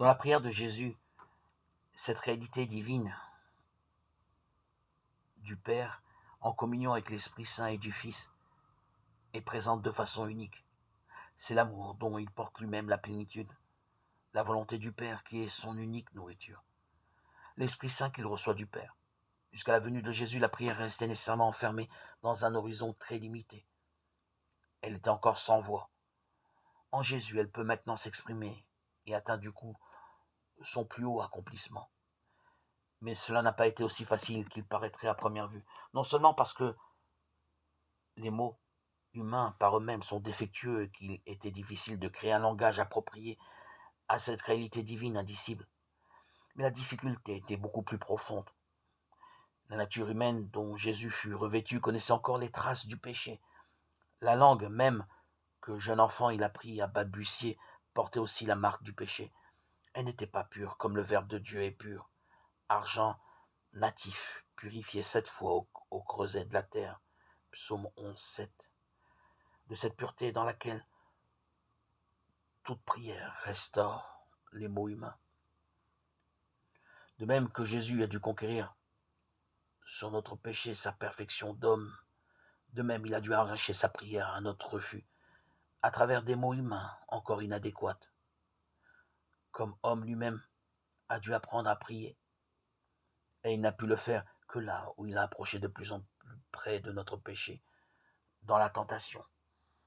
Dans la prière de Jésus, cette réalité divine du Père, en communion avec l'Esprit Saint et du Fils, est présente de façon unique. C'est l'amour dont il porte lui-même la plénitude, la volonté du Père qui est son unique nourriture, l'Esprit Saint qu'il reçoit du Père. Jusqu'à la venue de Jésus, la prière restait nécessairement enfermée dans un horizon très limité. Elle était encore sans voix. En Jésus, elle peut maintenant s'exprimer et atteint du coup son plus haut accomplissement. Mais cela n'a pas été aussi facile qu'il paraîtrait à première vue. Non seulement parce que les mots humains par eux-mêmes sont défectueux et qu'il était difficile de créer un langage approprié à cette réalité divine indicible, mais la difficulté était beaucoup plus profonde. La nature humaine dont Jésus fut revêtu connaissait encore les traces du péché. La langue même que jeune enfant il apprit à balbutier portait aussi la marque du péché. Elle n'était pas pure comme le Verbe de Dieu est pur. Argent natif, purifié 7 fois au creuset de la terre. Psaume 11, 7. De cette pureté dans laquelle toute prière restaure les mots humains. De même que Jésus a dû conquérir sur notre péché sa perfection d'homme, de même il a dû arracher sa prière à notre refus, à travers des mots humains encore inadéquats. Comme homme lui-même a dû apprendre à prier, et il n'a pu le faire que là où il a approché de plus en plus près de notre péché, dans la tentation.